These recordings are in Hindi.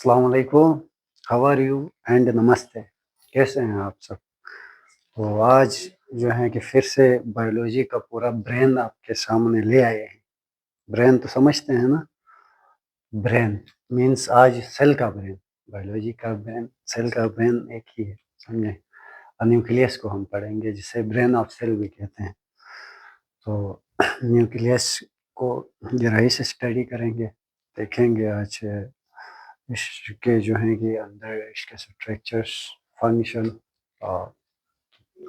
अस्सलाम वालेकुम, हाउ आर यू एंड नमस्ते। कैसे हैं आप सब? तो आज जो है कि फिर से बायोलॉजी का पूरा ब्रेन आपके सामने ले आए हैं। ब्रेन तो समझते हैं ना? ब्रेन मीन्स आज सेल का ब्रेन, बायोलॉजी का ब्रेन, सेल का ब्रेन एक ही है, समझे? न्यूक्लियस को हम पढ़ेंगे जिसे ब्रेन ऑफ सेल भी कहते हैं। तो न्यूक्लियस को गहराई से स्टडी करेंगे, देखेंगे आज इसके जो है कि अंदर इसके स्ट्रक्चर्स, फंक्शन और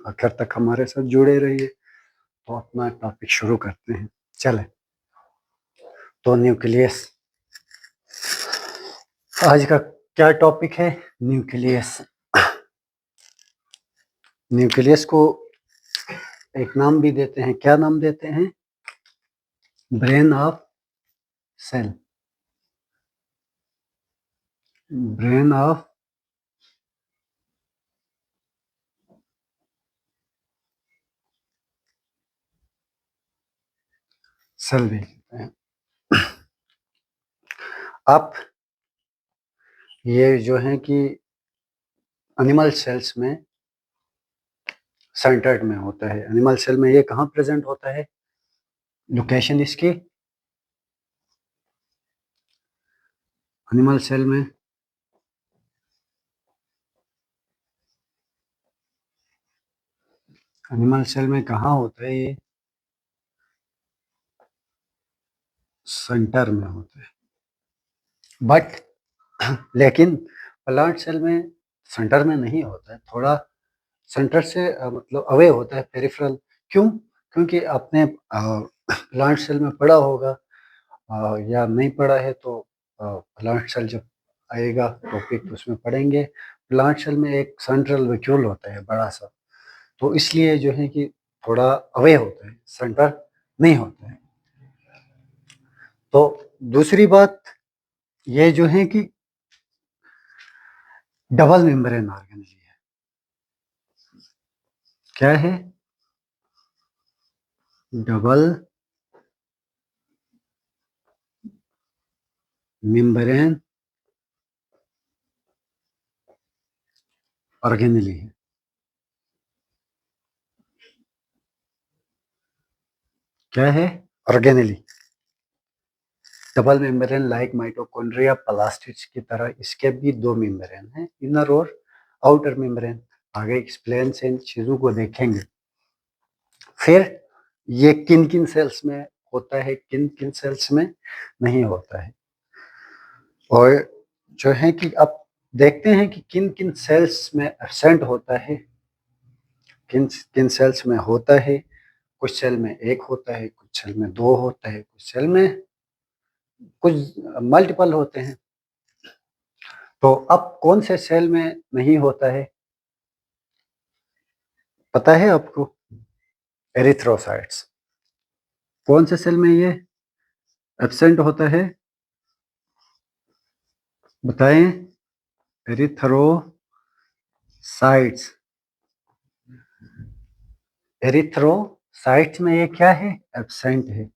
आखिर तक हमारे साथ जुड़े रहिए। तो अपना टॉपिक शुरू करते हैं, चलें। तो न्यूक्लियस आज का क्या टॉपिक है? न्यूक्लियस। न्यूक्लियस को एक नाम भी देते हैं, क्या नाम देते हैं? Brain of cell, brain of cell भी कहते हैं। अब ये जो है कि एनिमल सेल्स में सेंटर्ड में होता है। एनिमल सेल में ये कहाँ प्रेजेंट होता है? लोकेशन इसकी एनिमल सेल में कहाँ होता है? ये सेंटर में होता है। बट लेकिन प्लांट सेल में सेंटर में नहीं होता है, थोड़ा सेंटर से मतलब अवे होता है, पेरिफेरल। क्यों? क्योंकि आपने प्लांट सेल में पढ़ा होगा या नहीं पढ़ा है तो प्लांट सेल जब आएगा टॉपिक तो उसमें पढ़ेंगे। प्लांट सेल में एक सेंट्रल वैक्यूल होता है बड़ा सा, तो इसलिए जो है कि थोड़ा अवे होता है, सेंटर नहीं होता है। तो दूसरी बात ये जो है कि डबल मेम्ब्रेन ऑर्गेनेल है। क्या है? डबल मेम्ब्रेन ऑर्गेनेली है। क्या है? Organelle. Double membrane like mitochondria plastids की तरह इसके भी दो मेम्ब्रेन हैं, इनर और आउटर मेम्ब्रेन। आगे एक्सप्लेन से इन चीजों को देखेंगे। फिर ये किन किन सेल्स में होता है, किन किन सेल्स में नहीं होता है, और जो है कि अब देखते हैं कि किन किन सेल्स में एब्सेंट होता है, किन किन सेल्स में होता है। कुछ सेल में एक होता है, कुछ सेल में दो होता है, कुछ सेल में कुछ मल्टीपल होते हैं। तो अब कौन से सेल में नहीं होता है पता है आपको? एरिथ्रोसाइट्स। कौन से सेल में ये एब्सेंट होता है बताएं? एरिथ्रोसाइट्स। एरिथ्रोसाइट्स में ये क्या है? एब्सेंट है,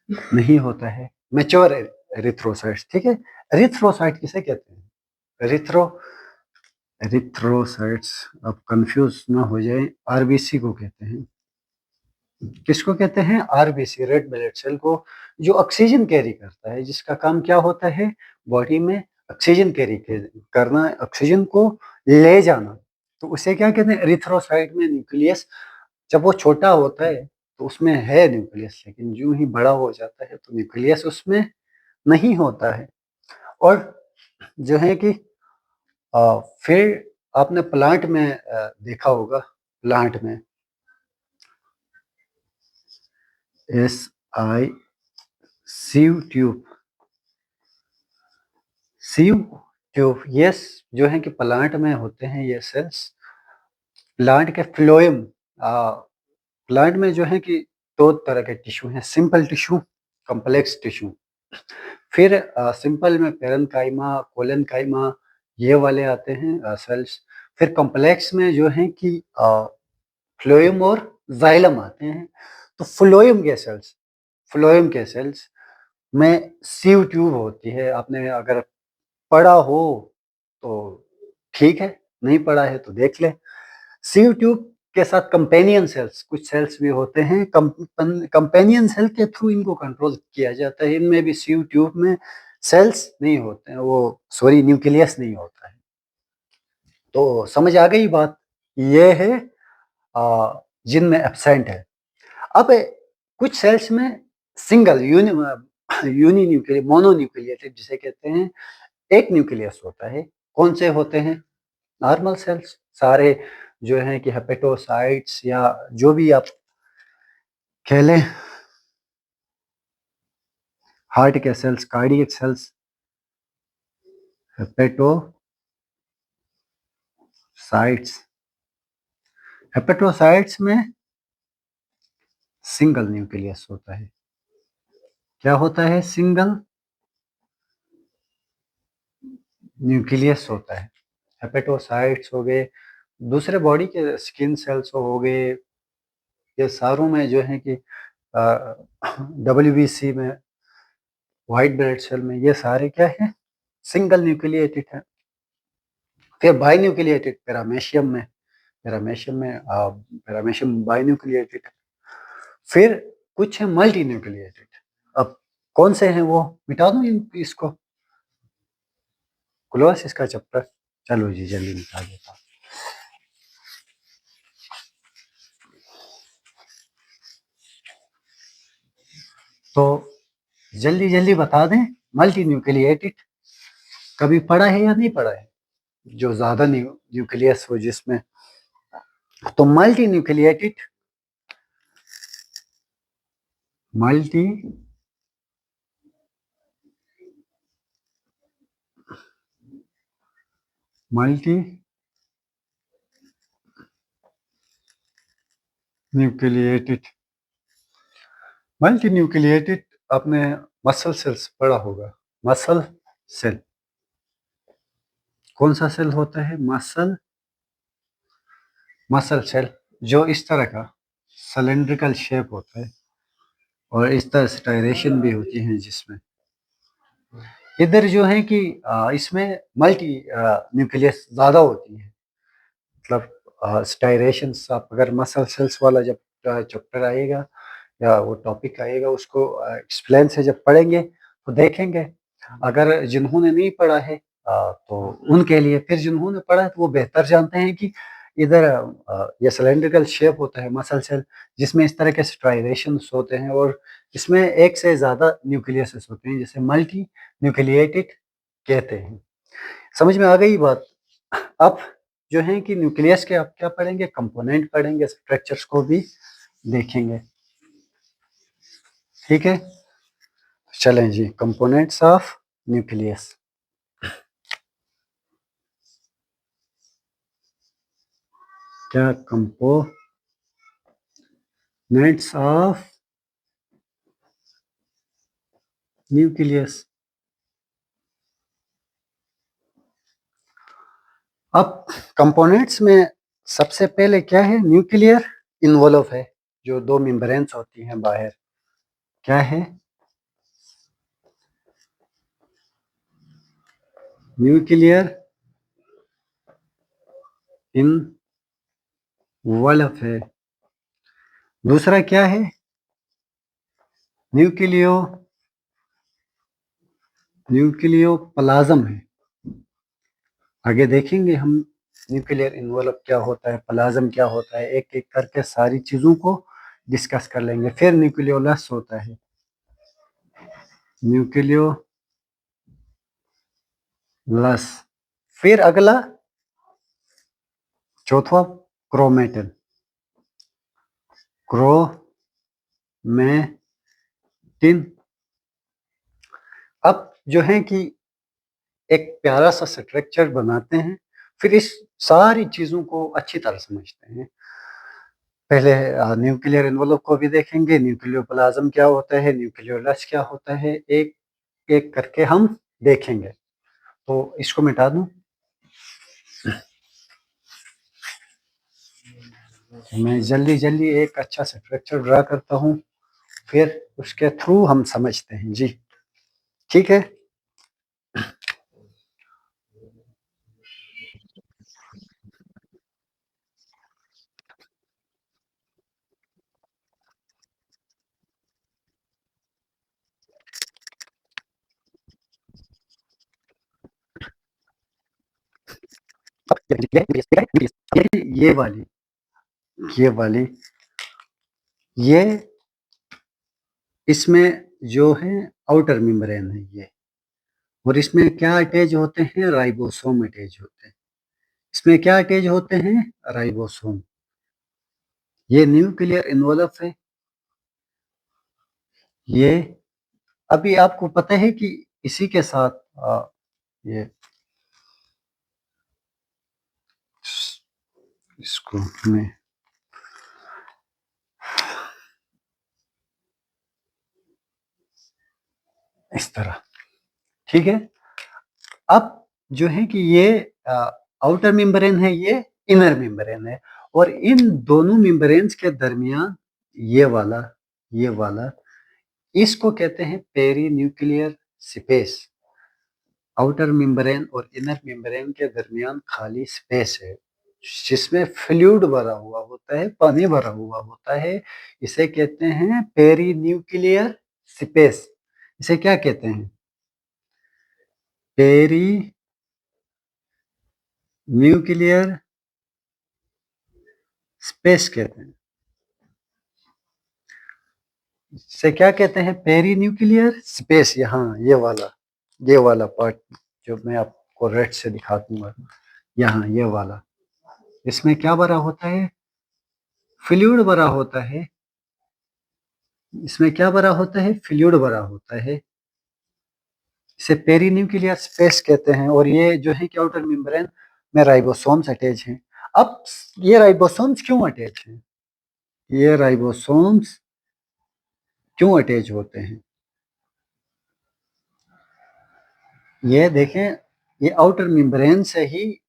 नहीं होता है। मैच्योर एरिथ्रोसाइट्स, ठीक है। एरिथ्रोसाइट किसे कहते हैं? एरिथ्रोसाइट्स, अब कंफ्यूज ना हो जाए, आरबीसी को कहते हैं। किसको कहते हैं? आरबीसी, रेड ब्लड सेल को, जो ऑक्सीजन कैरी करता है, जिसका काम क्या होता है? बॉडी में ऑक्सीजन कैरी करना, ऑक्सीजन को ले जाना। तो उसे क्या कहते हैं? एरिथ्रोसाइट में न्यूक्लियस, जब वो छोटा होता है तो उसमें है न्यूक्लियस, लेकिन जो ही बड़ा हो जाता है तो न्यूक्लियस उसमें नहीं होता है। और जो है कि फिर आपने प्लांट में देखा होगा, प्लांट में SI sieve tube, sieve tube, ये जो है कि प्लांट में होते हैं ये सेल्स। प्लांट के फ्लोएम, प्लांट में जो है कि दो तरह के टिश्यू हैं, सिंपल टिश्यू, कॉम्प्लेक्स टिश्यू। फिर सिंपल में पेरेन्काइमा, कोलेनकाइमा, ये वाले आते हैं सेल्स। फिर कॉम्प्लेक्स में जो है कि फ्लोएम और जाइलम आते हैं। तो फ्लोएम के सेल्स में सीव ट्यूब होती है। आपने अगर पढ़ा हो तो ठीक है, नहीं पढ़ा है तो देख लें। सीव ट्यूब के साथ कंपेनियन सेल्स, कुछ सेल्स भी होते हैं, कंपेनियन सेल के थ्रू इनको कंट्रोल किया जाता है। इनमें भी सीव ट्यूब में सेल्स नहीं होते हैं, वो सॉरी न्यूक्लियस नहीं होता है। तो समझ आ गई बात, ये है जिनमें एब्सेंट है। अब कुछ सेल्स में single uninuclear mononucleated जिसे कहते हैं, एक न्यूक्लियस होता है। कौन से होते हैं? नॉर्मल सेल्स सारे जो हैं कि हेपेटोसाइट्स या जो भी आप कह लें, हार्ट के cells, cardiac cells, hepatocytes. Hepatocytes में सिंगल न्यूक्लियस होता है। क्या होता है? सिंगल न्यूक्लियस होता है। हेपेटोसाइट्स हो गए, दूसरे बॉडी के स्किन सेल्स हो गए, ये सारों में जो है कि WBC में, व्हाइट ब्लड सेल में, ये सारे क्या है? सिंगल न्यूक्लिएटेड है। फिर by nucleated paramecium by nucleated है। फिर कुछ है मल्टी न्यूक्लिएटेड। अब कौन से हैं वो? मिटा दूं इसको, क्लोज इसका चैप्टर। चलो जी जल्दी मिटा देता हूं। तो जल्दी जल्दी बता दें, मल्टी न्यूक्लिएटेड कभी पढ़ा है या नहीं पढ़ा है? जो ज्यादा न्यूक्लियस हो जिसमें, तो multi nucleated, multi multi nucleated multi nucleated आपने मसल सेल्स पढ़ा होगा। मसल सेल, कौन सा सेल होता है? मसल सेल, जो इस तरह का सिलेंड्रिकल शेप होता है और इस तरह स्टायरेशन भी होती है जिसमें इधर जो है कि इसमें मल्टी न्यूक्लियस ज्यादा होती है। मतलब स्टायरेशन, आप अगर मसल सेल्स वाला जब चैप्टर आएगा या वो टॉपिक आएगा, उसको एक्सप्लेन से जब पढ़ेंगे तो देखेंगे। अगर जिन्होंने नहीं पढ़ा है तो उनके लिए, फिर जिन्होंने पढ़ा है तो वो बेहतर जानते हैं कि इधर ये सिलेंड्रिकल शेप होता है मसल सेल, जिसमें इस तरह के स्ट्राइलेशंस होते हैं और इसमें एक से ज़्यादा न्यूक्लियस होते हैं, जिसे मल्टी न्यूक्लिएटेड कहते हैं। समझ में आ गई बात? अब जो है कि न्यूक्लियस के आप क्या पढ़ेंगे? कंपोनेंट पढ़ेंगे, स्ट्रक्चर्स को भी देखेंगे। ठीक है, चलें जी, कंपोनेंट्स ऑफ न्यूक्लियस। क्या कंपोनेंट्स ऑफ न्यूक्लियस। अब कंपोनेंट्स में सबसे पहले क्या है? न्यूक्लियर इन्वॉल्व है, जो दो मेम्ब्रेन्स होती हैं बाहर। क्या है? न्यूक्लियर इन्वॉल्व है। दूसरा क्या है? न्यूक्लियोप्लाज्म है। आगे देखेंगे हम न्यूक्लियर इन्वॉल्व क्या होता है, प्लाज्म क्या होता है, एक एक करके सारी चीजों को डिस्कस कर लेंगे। फिर न्यूक्लियोलस होता है, न्यूक्लियोलस। फिर अगला चौथा क्रोमेटिन, क्रोमेटिन। अब जो है कि एक प्यारा सा स्ट्रक्चर बनाते हैं, फिर इस सारी चीजों को अच्छी तरह समझते हैं। पहले न्यूक्लियर एनवलप को भी देखेंगे, न्यूक्लियोप्लाज्म क्या होता है, न्यूक्लियोलस क्या होता है, एक एक करके हम देखेंगे। तो इसको मिटा दूं, मैं जल्दी जल्दी एक अच्छा स्ट्रक्चर ड्रा करता हूं, फिर उसके थ्रू हम समझते हैं जी। ठीक है। ये वाली ये वाली ये इसमें जो है आउटर मेम्ब्रेन है ये, और इसमें क्या अटैच होते हैं? राइबोसोम अटैच होते हैं। इसमें क्या अटैच होते हैं? राइबोसोम। ये न्यूक्लियर एनवलप है। ये अभी आपको पता है कि इसी के साथ ये इसको मैं इस तरह, ठीक है। अब जो है कि ये आउटर मेम्ब्रेन है, ये इनर मेम्ब्रेन है, और इन दोनों मेम्ब्रेन्स के दरमियान ये वाला इसको कहते हैं perinuclear space. Outer membrane और इनर मेम्ब्रेन के दरमियान खाली स्पेस है जिसमें फ्लूइड भरा हुआ होता है, पानी भरा हुआ होता है। इसे कहते हैं पेरी न्यूक्लियर स्पेस। इसे क्या कहते हैं? पेरी न्यूक्लियर स्पेस कहते हैं। इसे क्या कहते हैं? Perinuclear space. यहाँ ये वाला पार्ट जो मैं आपको रेड से दिखा दूंगा, यहाँ ये वाला, इसमें क्या भरा होता है? फ्लूइड भरा होता है। इसमें क्या भरा होता है? फ्लूइड भरा होता है। इसे पेरिन्यूक्लियर स्पेस कहते हैं। और ये जो है कि आउटर मेम्ब्रेन में राइबोसोम्स अटैच हैं। अब ये राइबोसोम्स क्यों अटैच हैं? ये राइबोसोम्स क्यों अटैच होते हैं? ये देखें, ये आउटर मेम्ब्रेन से ही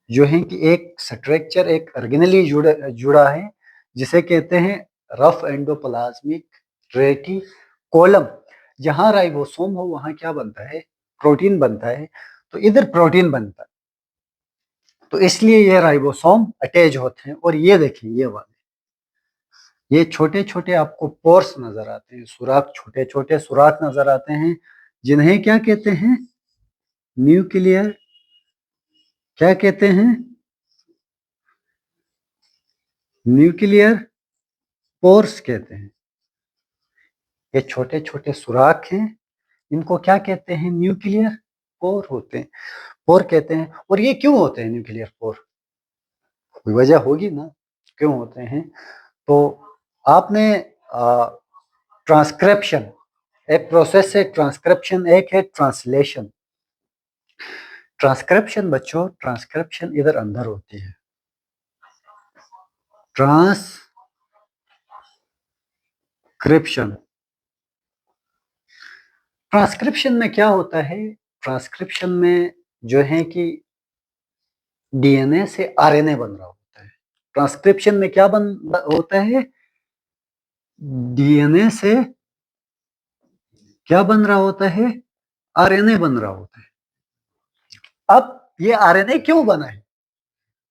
जो है कि एक स्ट्रक्चर, एक ऑर्गेनेली जुड़ा है, जिसे कहते हैं रफ एंडोप्लाज्मिक रेटिकुलम। जहां राइबोसोम हो वहां क्या बनता है? प्रोटीन बनता है। तो इधर प्रोटीन बनता है, तो इसलिए ये राइबोसोम अटैच होते हैं। और ये देखिए, ये वाले, ये छोटे छोटे आपको पोर्स नजर आते हैं, सुराख, छोटे छोटे सुराख नजर आते हैं, जिन्हें क्या कहते हैं? न्यूक्लियर, क्या कहते हैं? न्यूक्लियर पोर्स कहते हैं। ये छोटे छोटे सुराख हैं, इनको क्या कहते हैं? न्यूक्लियर पोर होते हैं, पोर कहते हैं। और ये क्यों होते हैं न्यूक्लियर पोर? कोई वजह होगी ना क्यों होते हैं। तो आपने ट्रांसक्रिप्शन, एक प्रोसेस है ट्रांसक्रिप्शन, एक है ट्रांसलेशन। ट्रांसक्रिप्शन बच्चों, ट्रांसक्रिप्शन इधर अंदर होती है। ट्रांसक्रिप्शन, ट्रांसक्रिप्शन में क्या होता है? ट्रांसक्रिप्शन में जो है कि डीएनए से आरएनए बन रहा होता है। ट्रांसक्रिप्शन में क्या होता है? डीएनए से क्या बन रहा होता है? आरएनए बन रहा होता है। अब ये आरएनए क्यों बना है?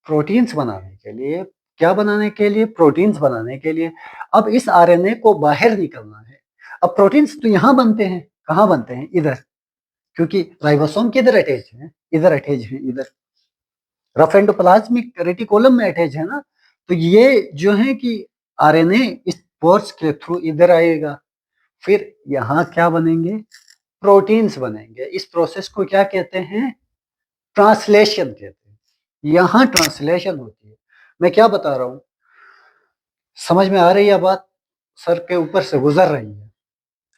प्रोटीन्स बनाने के लिए। क्या बनाने के लिए? प्रोटीन्स बनाने के लिए। अब इस आरएनए को बाहर निकलना है। अब प्रोटीन्स तो यहाँ बनते हैं, कहाँ बनते हैं? इधर, क्योंकि राइबोसोम किधर अटैच है? इधर अटैच है, इधर रफ एंडोप्लाज्मिक रेटिकुलम में अटैच है ना। तो ये जो है कि आरएनए इस पोर्स के थ्रू इधर आएगा, फिर यहाँ क्या बनेंगे? प्रोटीन्स बनेंगे। इस प्रोसेस को क्या कहते हैं? ट्रांसलेशन कहते हैं। यहाँ ट्रांसलेशन होती है। मैं क्या बता रहा हूँ, समझ में आ रही है बात? सर के ऊपर से गुजर रही है।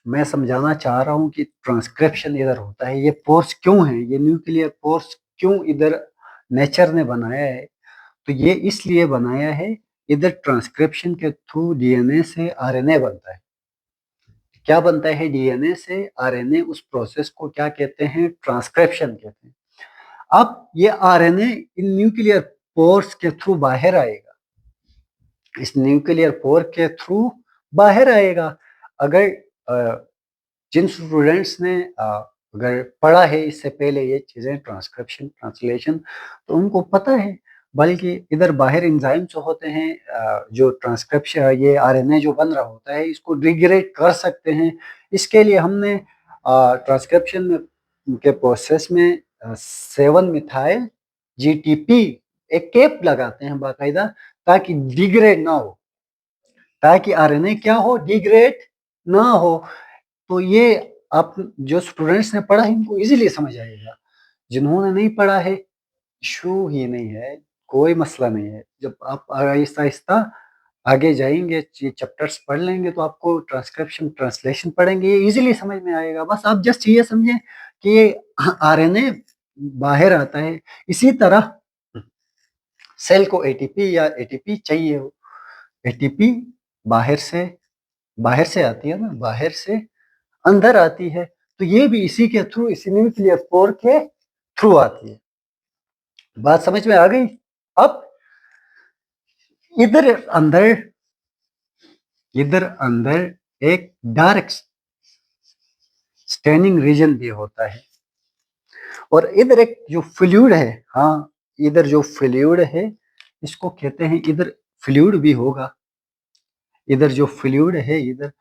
मैं समझाना चाह रहा हूँ कि ट्रांसक्रिप्शन इधर होता है। ये पोर्स क्यों है? ये न्यूक्लियर पोर्स क्यों इधर नेचर ने बनाया है? तो ये इसलिए बनाया है, इधर ट्रांसक्रिप्शन के थ्रू डीएनए से आरएनए बनता है। क्या बनता है? डीएनए से आरएनए। उस प्रोसेस को क्या कहते हैं? ट्रांसक्रिप्शन कहते हैं। अब ये आरएनए इन न्यूक्लियर पोर्स के थ्रू बाहर आएगा। इस न्यूक्लियर पोर के थ्रू बाहर आएगा। अगर जिन स्टूडेंट्स ने अगर पढ़ा है इससे पहले ये चीज़ें ट्रांसक्रिप्शन, ट्रांसलेशन, तो उनको पता है। बल्कि इधर बाहर एंजाइम जो होते हैं, जो ट्रांसक्रिप्शन ये आरएनए जो बन रहा होता है इसको डिग्रेड कर सकते हैं। इसके लिए हमने ट्रांसक्रिप्शन के प्रोसेस में 7 मिथाइल जीटीपी एक कैप लगाते हैं बाकायदा, ताकि डिग्रेड ना हो, ताकि आरएनए क्या हो, डिग्रेड ना हो। तो ये आप जो स्टूडेंट्स ने पढ़ा है इनको इजीली समझ आएगा। जिन्होंने नहीं पढ़ा है इशू ही नहीं है, कोई मसला नहीं है। जब आप आहिस्ता-आहिस्ता आगे जाएँगे, ये चैप्टर्स पढ़ लेंगे तो आपको ट्रांसक्रिप्शन, ट्रांसलेशन पढ़ेंगे, ये इजीली समझ में आएगा। बस आप जस्ट ये समझें कि ये आरएनए बाहर आता है। इसी तरह सेल को एटीपी या एटीपी चाहिए हो, एटीपी बाहर से आती है ना, बाहर से अंदर आती है, तो ये भी इसी के थ्रू, इसी न्यूक्लियर पोर के थ्रू आती है। बात समझ में आ गई? अब इधर अंदर एक डार्क स्टेनिंग रीजन भी होता है, और इधर एक जो फ्लूइड है, हाँ, इधर जो फ्लूइड है इसको कहते हैं, इधर फ्लूइड भी होगा। इधर जो फ्लूइड है, इधर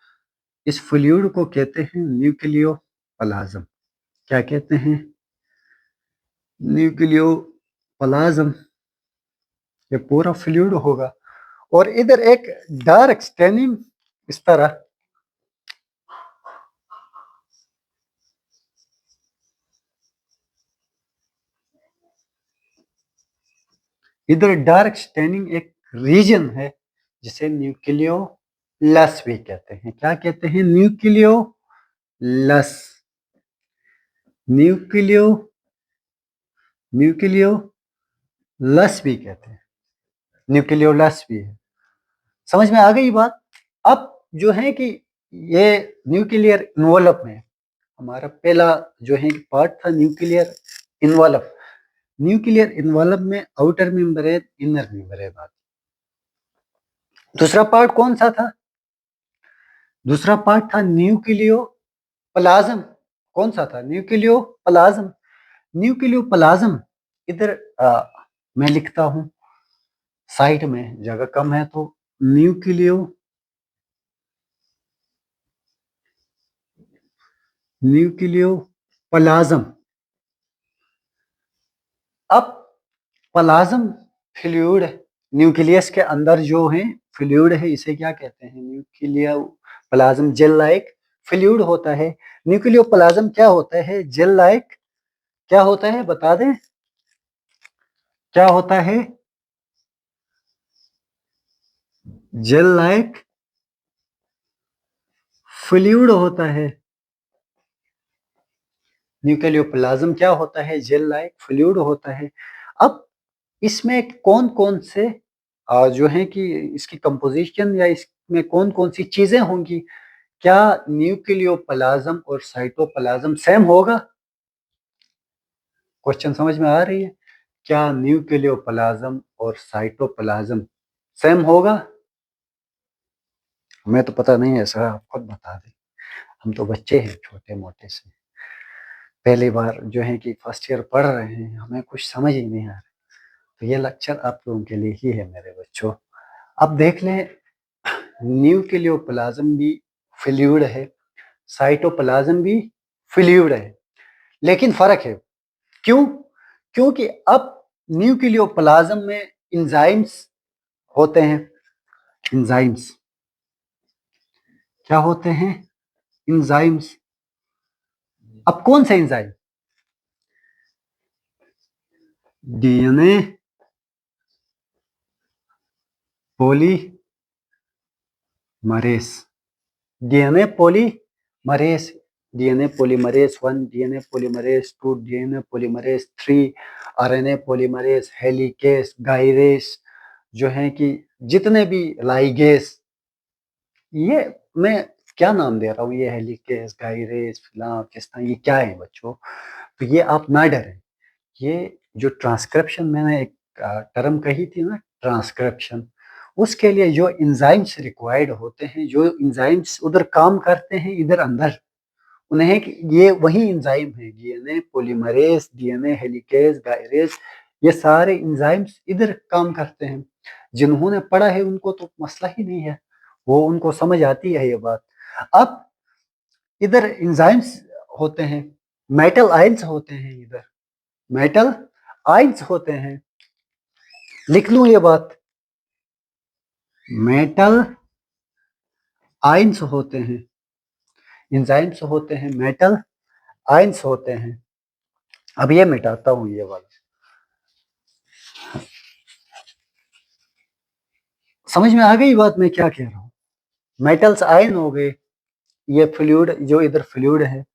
इस फ्लूइड को कहते हैं न्यूक्लियोप्लाज्म। क्या कहते हैं? न्यूक्लियोप्लाज्म। ये पूरा फ्लूइड होगा, और इधर एक डार्क स्टेनिंग इस तरह, इधर डार्क स्टेनिंग एक रीजन है जिसे न्यूक्लियोलस भी कहते हैं। क्या कहते हैं? न्यूक्लियोलस। न्यूक्लियोलस भी कहते हैं, न्यूक्लियोलस भी है। समझ में आ गई बात? अब जो है कि ये न्यूक्लियर इन्वॉल्व में हमारा पहला जो है पार्ट था न्यूक्लियर इन्वॉल्व। न्यूक्लियर इन्वॉल्व में आउटर मेम्ब्रेन, इनर मेम्ब्रेन आती। दूसरा पार्ट कौन सा था? दूसरा पार्ट था न्यूक्लियोप्लाज्म। कौन सा था? न्यूक्लियोप्लाज्म। न्यूक्लियोप्लाज्म इधर मैं लिखता हूं, साइड में जगह कम है तो न्यूक्लियोप्लाज्म। अब प्लाज्म फ्लूइड, न्यूक्लियस के अंदर जो है फ्लूइड है, इसे क्या कहते हैं? न्यूक्लियोप्लाज्म जेल लाइक फ्लूइड होता है। न्यूक्लियोप्लाज्म क्या होता है? Gel like. क्या होता है बता दें? क्या होता है? जेल लाइक फ्लूइड होता है। न्यूक्लियोप्लाज्म क्या होता है? जेल लाइक फ्लूइड होता है। अब इसमें कौन कौन से जो है कि इसकी कंपोजिशन या इसमें कौन कौन सी चीजें होंगी? क्या न्यूक्लियोप्लाज्म और साइटोप्लाज्म सेम होगा? क्वेश्चन समझ में आ रही है? क्या न्यूक्लियोप्लाज्म और साइटोप्लाज्म सेम होगा? हमें तो पता नहीं है सर, आप खुद बता दें। हम तो बच्चे हैं छोटे मोटे से, पहली बार जो है कि फर्स्ट ईयर पढ़ रहे हैं, हमें कुछ समझ ही नहीं आ रहा। तो ये लेक्चर आप लोगों के लिए ही है मेरे बच्चों। अब देख लें, न्यूक्लियोप्लाज्म भी फ्लूइड है, साइटोप्लाज्म भी फ्लूइड है, लेकिन फर्क है। क्यों? क्योंकि अब न्यूक्लियोप्लाज्म में एंजाइम्स होते हैं। एंजाइम्स क्या होते हैं? एंजाइम्स। अब कौन से enzyme? DNA polymerase, DNA polymerase, DNA polymerase 1, DNA polymerase 2, DNA polymerase 3, RNA polymerase, helicase, gyrase, जो है कि जितने भी लाइगेस, ये मैं क्या नाम दे रहा हूँ, ये हेलिकेस, गायरेस, फिलाम, किस्ता, ये क्या है बच्चों? तो ये आप ना डरें। ये जो ट्रांसक्रिप्शन मैंने एक टर्म कही थी ना, ट्रांसक्रिप्शन, उसके लिए जो एंजाइम्स रिक्वायर्ड होते हैं, जो एंजाइम्स उधर काम करते हैं इधर अंदर, उन्हें ये वही एंजाइम है, DNA polymerase, DNA helicase, gyrase, ये सारे एंजाइम्स इधर काम करते हैं। जिन्होंने पढ़ा है उनको तो मसला ही नहीं है, वो उनको समझ आती है ये बात। अब इधर एंजाइम्स होते हैं, मेटल आयंस होते हैं, इधर मेटल आयंस होते हैं, लिख लूं ये बात, मेटल आयंस होते हैं, एंजाइम्स होते हैं, मेटल आयंस होते हैं। अब ये मिटाता हूं ये वाला, समझ में आ गई बात मैं क्या कह रहा हूं। मेटल्स आयन हो गए, ये फ्लूइड जो इधर फ्लूइड है,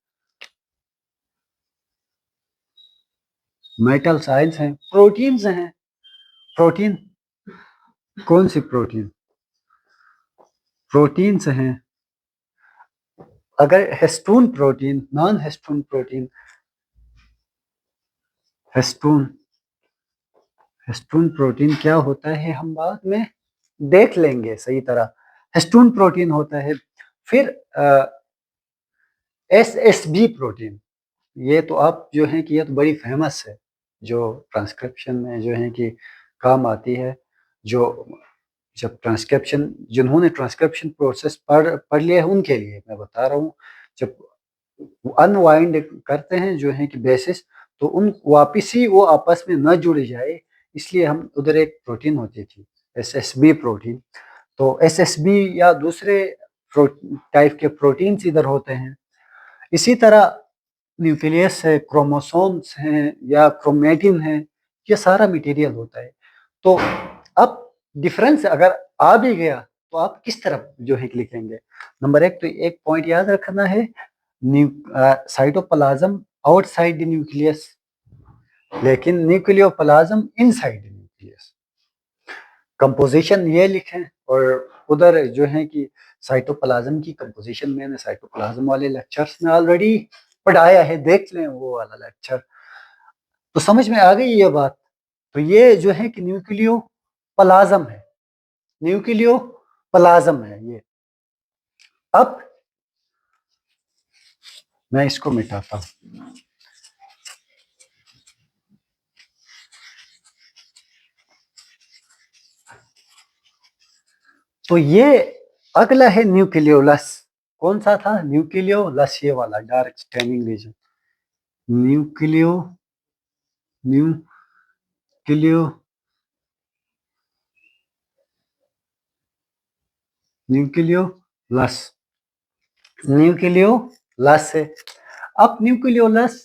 मेटल्स आयंस हैं, प्रोटीन्स हैं, प्रोटीन कौन सी प्रोटीन, प्रोटीन्स हैं। अगर histone protein, non histone protein, histone, histone protein क्या होता है हम बाद में देख लेंगे सही तरह। हिस्टोन प्रोटीन होता है। फिर एसएसबी प्रोटीन, ये तो आप जो है कि ये तो बड़ी फेमस है, जो ट्रांसक्रिप्शन में जो है कि काम आती है। जो जब ट्रांसक्रिप्शन, जिन्होंने ट्रांसक्रिप्शन प्रोसेस पढ़ लिया है उनके लिए मैं बता रहा हूँ, जब अनवाइंड करते हैं जो है कि बेसिस, तो उन वापिस ही वो आपस में न जुड़ जाए, इसलिए हम उधर एक प्रोटीन होती थी एसएसबी प्रोटीन। तो एसएसबी या दूसरे टाइप के प्रोटीन्स इधर होते हैं। इसी तरह न्यूक्लियस है, क्रोमोसोम्स हैं या क्रोमेटिन है, ये सारा मटेरियल होता है। तो अब डिफरेंस अगर आ भी गया तो आप किस तरफ जो है लिखेंगे। नंबर एक, तो एक पॉइंट याद रखना है, साइटोप्लाज्म आउटसाइड द न्यूक्लियस, लेकिन nucleoplasm inside the nucleus. Composition ये लिखें, और उधर जो है कि साइटोप्लाज्म की कंपोजिशन मैंने साइटोप्लाज्म वाले लेक्चर्स में ऑलरेडी पढ़ाया है, देख लें वो वाला लेक्चर, तो समझ में आ गई ये बात। तो ये जो है कि न्यूक्लियो प्लाज्म है, न्यूक्लियो प्लाज्म है ये। अब मैं इसको मिटाता हूं, तो ये अगला है न्यूक्लियोलस। कौन सा था, न्यूक्लियोलस, ये वाला dark staining region, nucleo nucleo nucleolus, nucleolus है। अब न्यूक्लियोलस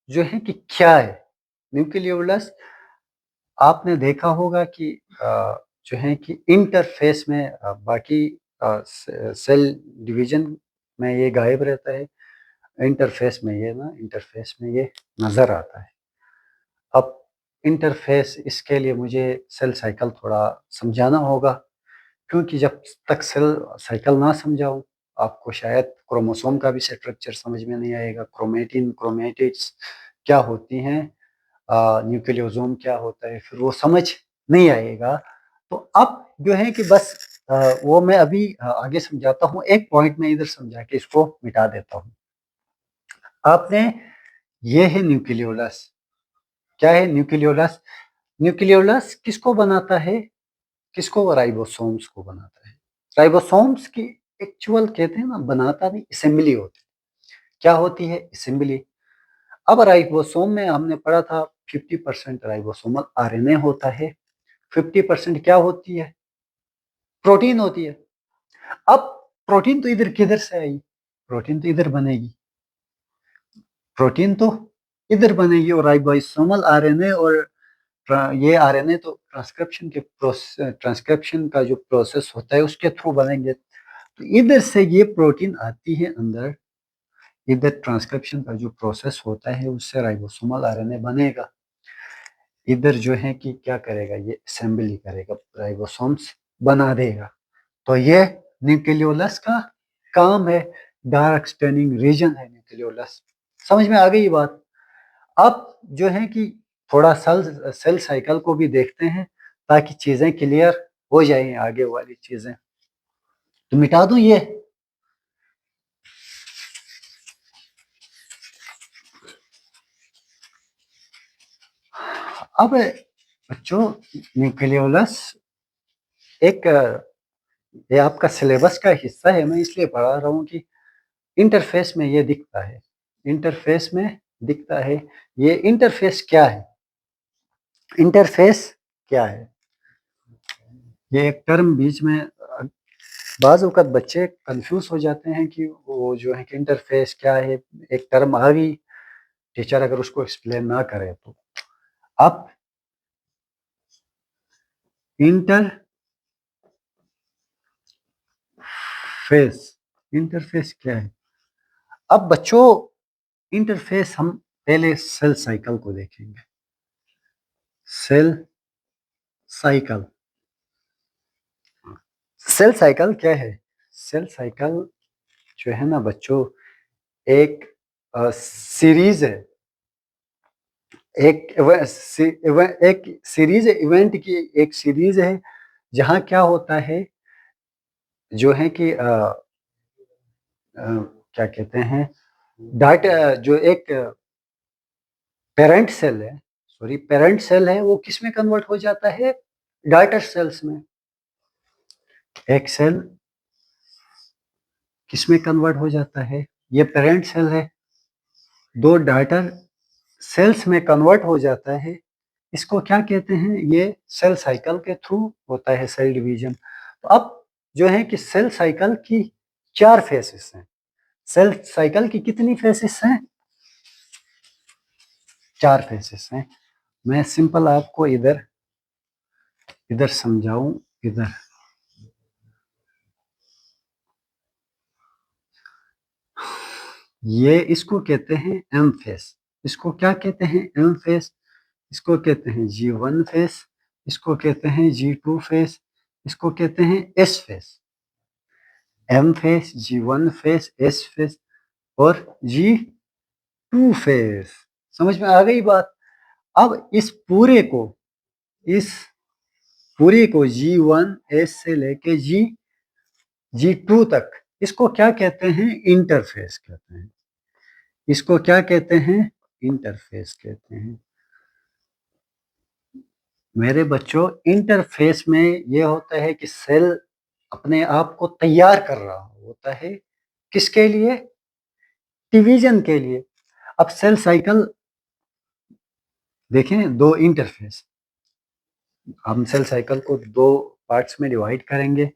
जो है कि क्या है, न्यूक्लियोलस आपने देखा होगा कि जो है कि इंटरफेस में बाकी सेल डिवीजन में ये गायब रहता है, इंटरफेस में ये ना, इंटरफेस में ये नजर आता है। अब इंटरफेस, इसके लिए मुझे सेल साइकिल थोड़ा समझाना होगा, क्योंकि जब तक सेल साइकिल ना समझाऊं आपको शायद क्रोमोसोम का भी स्ट्रक्चर समझ में नहीं आएगा, क्रोमेटिन, क्रोमेटिड्स क्या होती हैं, न्यूक्लियोसोम क्या होता है, फिर वो समझ नहीं आएगा। तो अब जो है कि बस वो मैं अभी आगे समझाता हूँ, एक पॉइंट में इधर समझा के इसको मिटा देता हूँ। आपने, ये है न्यूक्लियोलस। क्या है न्यूक्लियोलस, न्यूक्लियोलस किसको बनाता है, किसको, राइबोसोम्स को बनाता है। राइबोसोम्स की एक्चुअल कहते हैं ना, बनाता नहीं, असेंबली होती है। क्या होती है, असेंबली। अब राइबोसोम में हमने पढ़ा था 50% राइबोसोमल आरएनए होता है, 50% क्या होती है, प्रोटीन होती है। अब प्रोटीन तो इधर किधर से आई, प्रोटीन तो इधर बनेगी, प्रोटीन तो इधर बनेगी, और राइबोसोमल आरएनए और ये आरएनए तो ट्रांसक्रिप्शन के प्रोसेस, ट्रांसक्रिप्शन का जो प्रोसेस होता है उसके थ्रू बनेंगे। तो इधर से ये प्रोटीन आती है अंदर, इधर ट्रांसक्रिप्शन का जो प्रोसेस होता है उससे राइबोसोमल आरएनए बनेगा, इधर जो है कि क्या करेगा, ये असेंबली करेगा, राइबोसोम्स बना देगा। तो ये न्यूक्लियोलस का काम है, डार्क स्टेनिंग रीजन है न्यूक्लियोलस। समझ में आ गई बात। अब जो है कि थोड़ा सेल साइकिल को भी देखते हैं, ताकि चीजें क्लियर हो जाए, आगे वाली चीजें। तो मिटा दूं ये, अब बच्चों, न्यूक्लियोलस एक ये आपका सिलेबस का हिस्सा है, मैं इसलिए पढ़ा रहा हूँ कि इंटरफेस में ये दिखता है, इंटरफेस में दिखता है। ये इंटरफेस क्या है? इंटरफेस क्या है? ये एक टर्म बीच में बाज़ औक़ात बच्चे कन्फ्यूज़ हो जाते हैं कि वो जो है कि इंटरफेस क्या है? एक टर्म आ गई, टीचर अगर उसको एक्सप्लेन ना करे तो। अब इंटरफेस क्या है? अब बच्चों, इंटरफेस हम पहले सेल साइकिल को देखेंगे। सेल साइकिल, सेल साइकिल क्या है? सेल साइकिल जो है ना बच्चों, एक सीरीज है, एक सीरीज इवेंट की एक सीरीज है, जहां क्या होता है, जो है कि क्या कहते हैं, डाटा जो एक पेरेंट सेल है, सॉरी पेरेंट सेल है, वो किस में कन्वर्ट हो जाता है? डाटर सेल्स में। एक सेल किस में कन्वर्ट हो जाता है? ये पेरेंट सेल है, दो डाटर सेल्स में कन्वर्ट हो जाता है। इसको क्या कहते हैं? ये सेल साइकिल के थ्रू होता है, सेल डिवीजन। तो अब जो है कि सेल साइकिल की 4 फेसेस हैं। सेल साइकिल की कितनी फेसेस हैं? 4 फेसेस हैं। मैं सिंपल आपको इधर समझाऊं, इधर ये इसको कहते हैं एम फेस। इसको क्या कहते हैं? M phase. इसको कहते हैं G1 फेस, इसको कहते हैं G2 फेस, इसको कहते हैं S phase. M phase, G1 phase, S phase और G2 फेस। समझ में आ गई बात? अब इस पूरे को G1 S से लेके G2 तक, इसको क्या कहते हैं? इंटरफेस कहते हैं। इसको क्या कहते हैं? इंटरफेस कहते हैं। मेरे बच्चों, इंटरफेस में ये होता है कि सेल अपने आप को तैयार कर रहा होता है, किसके लिए? डिवीजन के लिए। अब सेल साइकिल देखें, दो इंटरफेस, हम सेल साइकिल को दो पार्ट्स में डिवाइड करेंगे।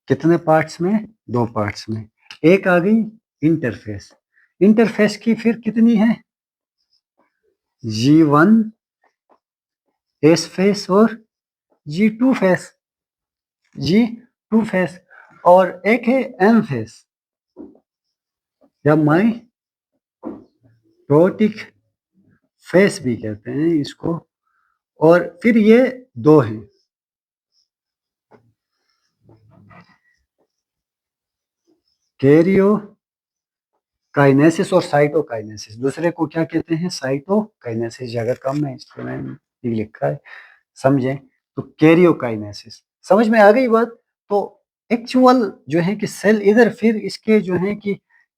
कितने पार्ट्स में? दो पार्ट्स में। एक आ गई इंटरफेस। इंटरफेस की फिर कितनी है? G1 S फेस और G2 फेस, G2 फेस। और एक है M फेस या माइटोटिक फेस भी कहते हैं इसको। और फिर ये दो हैं, कैरियो काइनेसिस और साइटोकाइनेसिस। दूसरे को क्या कहते हैं? साइटोकाइनेसिस। जगह कम है इसको मैंने लिखा है, समझें तो कैरियोकाइनेसिस। समझ में आ गई बात? तो एक्चुअल जो है कि सेल इधर, फिर इसके जो है कि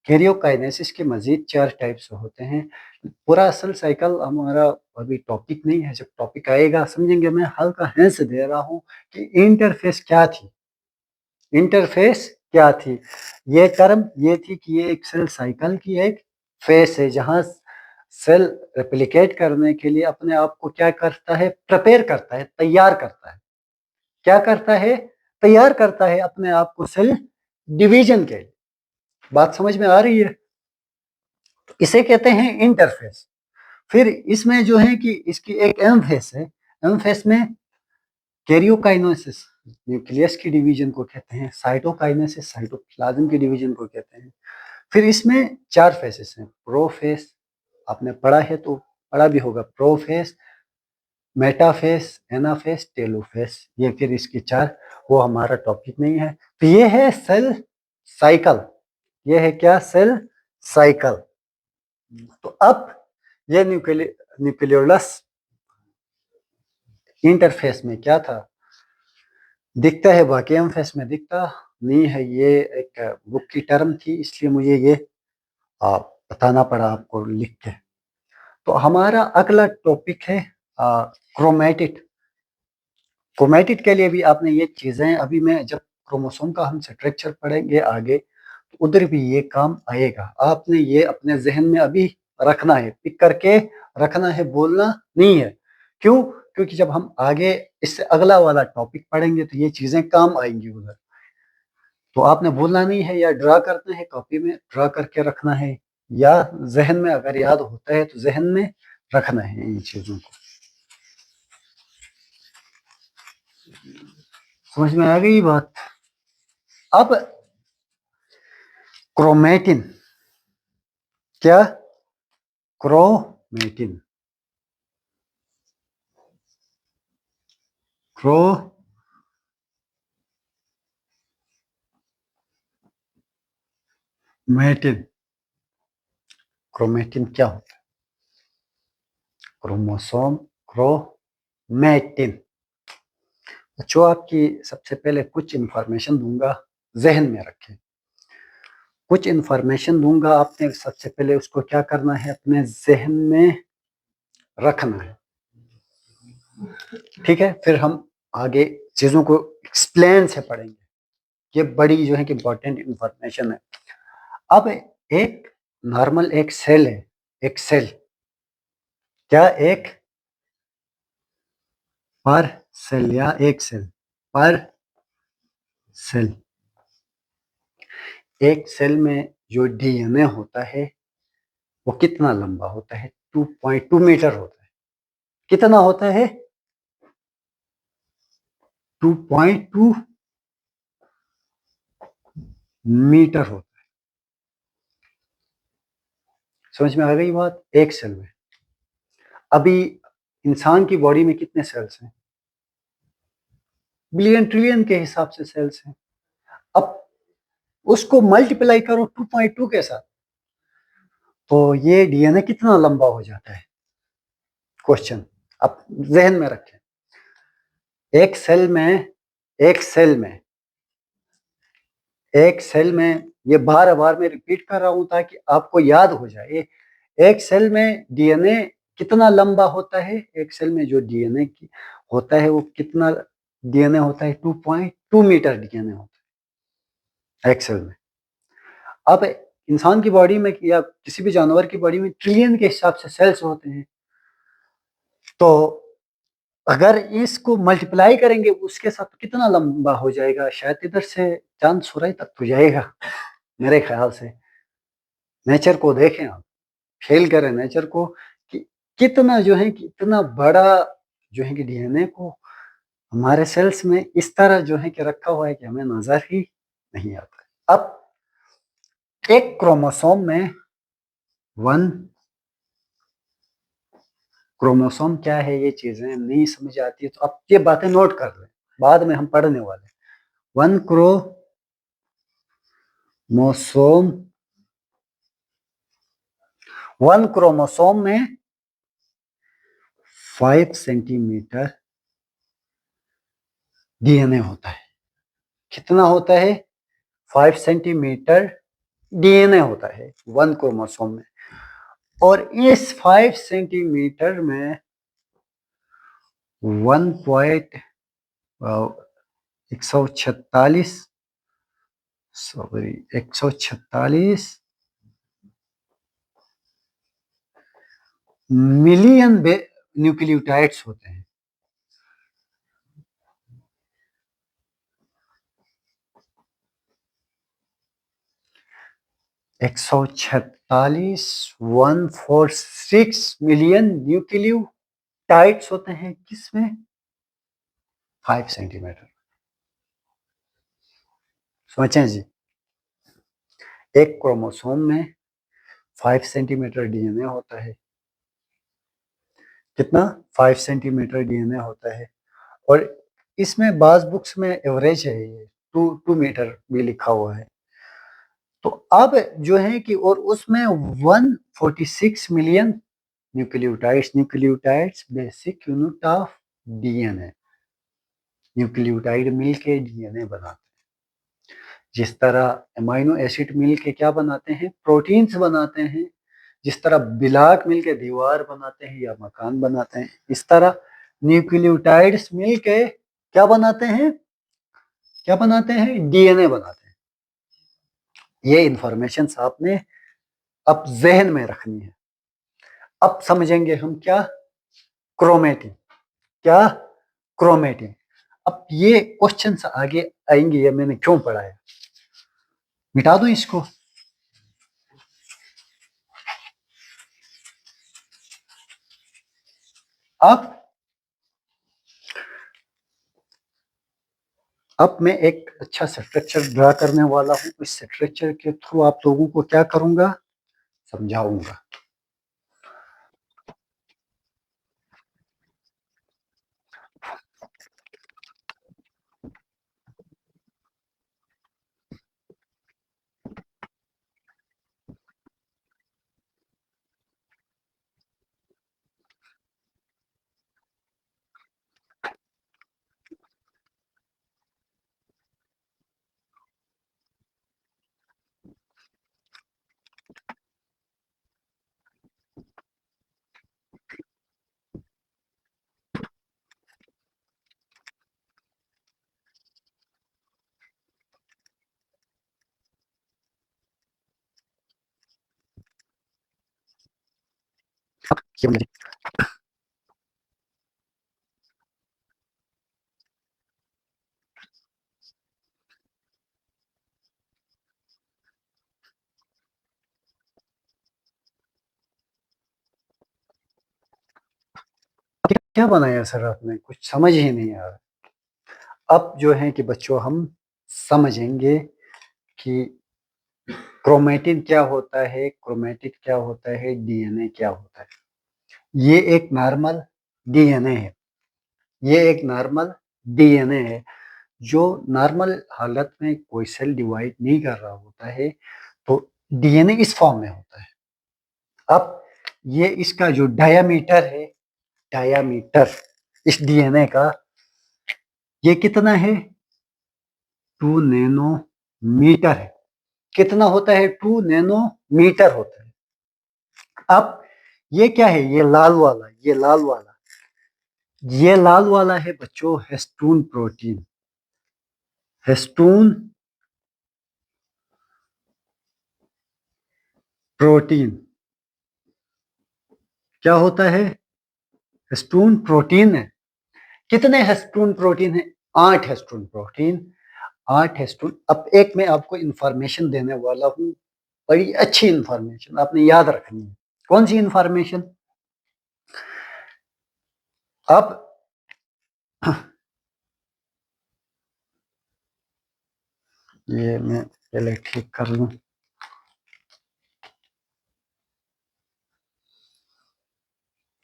कैरियोकाइनेसिस के मजीद 4 टाइप्स होते हैं। पूरा सेल साइकिल हमारा अभी टॉपिक नहीं है, जब टॉपिक आएगा समझेंगे। मैं हल्का हिंस दे रहा हूँ कि इंटरफेस क्या थी। इंटरफेस क्या थी? ये टर्म ये थी कि ये एक सेल साइकिल की एक फेस है, जहां सेल रेप्लिकेट करने के लिए अपने आप को क्या करता है? प्रिपेयर करता है, तैयार करता है। क्या करता है? तैयार करता है अपने आप को सेल डिवीजन के लिए। बात समझ में आ रही है? इसे कहते हैं इंटरफेस। फिर इसमें जो है कि इसकी एक एम फेस है। एम फेस में कैरियोकाइनेसिस, न्यूक्लियस की डिवीजन को कहते हैं। साइटोकाइनेसिस, साइटोप्लाज्म की डिवीजन को कहते हैं। फिर इसमें 4 फेसेस हैं। प्रोफेस, आपने पढ़ा है तो पढ़ा भी होगा, प्रोफेस, मेटाफेस, एनाफेस, टेलोफेस। ये फिर इसकी 4, वो हमारा टॉपिक नहीं है। तो ये है सेल साइकिल। ये है क्या? Cell cycle. तो अब ये न्यूक्लियोलस इंटरफेस में क्या था? दिखता है, बाकी एम फेस में दिखता नहीं है। ये एक बुक की टर्म थी, इसलिए मुझे ये बताना पड़ा आपको लिख के। तो हमारा अगला टॉपिक है क्रोमेटिड। क्रोमेटिड के लिए भी आपने ये चीजें, अभी मैं जब क्रोमोसोम का हम स्ट्रक्चर पढ़ेंगे आगे तो उधर भी ये काम आएगा। आपने ये अपने जहन में अभी रखना है, पिक करके रखना है, बोलना नहीं है। क्यों? क्योंकि जब हम आगे इससे अगला वाला टॉपिक पढ़ेंगे तो ये चीजें काम आएंगी उधर। तो आपने बोलना नहीं है, या ड्रा करना है, कॉपी में ड्रा करके रखना है, या जहन में अगर याद होता है तो जहन में रखना है इन चीजों को। समझ में आ गई बात? अब क्रोमेटिन, क्या? क्रोमेटिन, क्रोमेटिन, क्रोमेटिन क्या होता है? Chromosome, chromatin. जो आपकी सबसे पहले कुछ इंफॉर्मेशन दूंगा, जहन में रखें। कुछ इंफॉर्मेशन दूंगा, आपने सबसे पहले उसको क्या करना है, अपने जहन में रखना है। ठीक है, फिर हम आगे चीजों को एक्सप्लेन से पढ़ेंगे। ये बड़ी जो है कि इंपॉर्टेंट इंफॉर्मेशन है। अब एक नॉर्मल एक सेल है, एक सेल, क्या? एक पर सेल, या एक सेल पर सेल। एक सेल में जो डीएनए होता है वो कितना लंबा होता है? 2.2 मीटर होता है। कितना होता है? 2.2 मीटर होता है। समझ में आ गई बात? एक सेल में। अभी इंसान की बॉडी में कितने सेल्स हैं? बिलियन ट्रिलियन के हिसाब से सेल्स हैं। अब उसको मल्टीप्लाई करो 2.2 के साथ, तो ये डीएनए कितना लंबा हो जाता है? क्वेश्चन अब जहन में रखें। एक सेल में, एक सेल में, एक सेल में, ये बार बार मैं रिपीट कर रहा हूं ताकि आपको याद हो जाए। एक सेल में डीएनए कितना लंबा होता है? एक सेल में जो डीएनए होता है वो कितना डीएनए होता है? 2.2 मीटर डीएनए होता है एक सेल में। अब इंसान की बॉडी में या किसी भी जानवर की बॉडी में ट्रिलियन के हिसाब से सेल्स होते हैं। तो अगर इसको मल्टीप्लाई करेंगे उसके साथ तो कितना लंबा हो जाएगा? शायद इधर से चांद सूरज तक तो जाएगा मेरे ख्याल से। नेचर को देखें आप, फेल करें नेचर को कि कितना जो है कि इतना बड़ा जो है कि डीएनए को हमारे सेल्स में इस तरह जो है कि रखा हुआ है कि हमें नजर ही नहीं आता। अब एक क्रोमोसोम में वन क्रोमोसोम क्या है, ये चीजें नहीं समझ आती है तो अब ये बातें नोट कर लें, बाद में हम पढ़ने वाले। वन क्रोमोसोम, वन क्रोमोसोम में 5 सेंटीमीटर डीएनए होता है। कितना होता है? 5 सेंटीमीटर डीएनए होता है वन क्रोमोसोम में। और इस 5 सेंटीमीटर में 146 सॉरी 146 मिलियन न्यूक्लियोटाइड्स होते हैं। 146 146 मिलियन न्यूक्लियोटाइड्स होते हैं किसमें? 5 सेंटीमीटर। सोचें जी, एक क्रोमोसोम में 5 सेंटीमीटर डीएनए होता है। कितना? 5 सेंटीमीटर डीएनए होता है। और इसमें बाज बुक्स में एवरेज है, ये 2 मीटर भी लिखा हुआ है। तो अब जो है कि और उसमें 146 million nucleotides basic unit of DNA. Nucleotide मिलके डीएनए बनाते हैं। जिस तरह अमाइनो एसिड मिलके क्या बनाते हैं? प्रोटीन्स बनाते हैं। जिस तरह बिलाक मिलके दीवार बनाते हैं या मकान बनाते हैं, इस तरह न्यूक्लियोटाइड्स मिलके क्या बनाते हैं, क्या बनाते हैं, डीएनए बनाते हैं। ये इंफॉर्मेशन आपने अब जहन में रखनी है। अब समझेंगे हम क्या, क्रोमेटिन, क्या, क्रोमेटिन। अब ये क्वेश्चन आगे आएंगे, ये मैंने क्यों पढ़ाया, मिटा दूं इसको। अब मैं एक अच्छा स्ट्रक्चर ड्रा करने वाला हूं। इस स्ट्रक्चर के थ्रू आप लोगों को क्या करूंगा, समझाऊंगा। क्या बनाया सर आपने, कुछ समझ ही नहीं आ रहा। अब जो है कि बच्चों हम समझेंगे कि क्रोमेटिन क्या होता है, क्रोमेटिन क्या होता है, डीएनए क्या होता है। ये एक नॉर्मल डीएनए है, ये एक नॉर्मल डीएनए है जो नॉर्मल हालत में कोई सेल डिवाइड नहीं कर रहा होता है, तो डीएनए इस फॉर्म में होता है। अब ये इसका जो डायामीटर है, डायामीटर इस डीएनए का ये कितना है, 2 नैनोमीटर है। कितना होता है, 2 नैनोमीटर होता है। अब ये क्या है, ये लाल वाला, ये लाल वाला, ये लाल वाला है बच्चों हिस्टोन प्रोटीन। हिस्टोन प्रोटीन क्या होता है, हिस्टोन प्रोटीन है। कितने हिस्टोन प्रोटीन है, 8 हिस्टोन प्रोटीन, 8 हिस्टोन। अब एक मैं आपको इंफॉर्मेशन देने वाला हूँ, बड़ी अच्छी इंफॉर्मेशन आपने याद रखनी है। कौन सी इंफॉर्मेशन, अब ये मैं पहले ठीक कर लूं।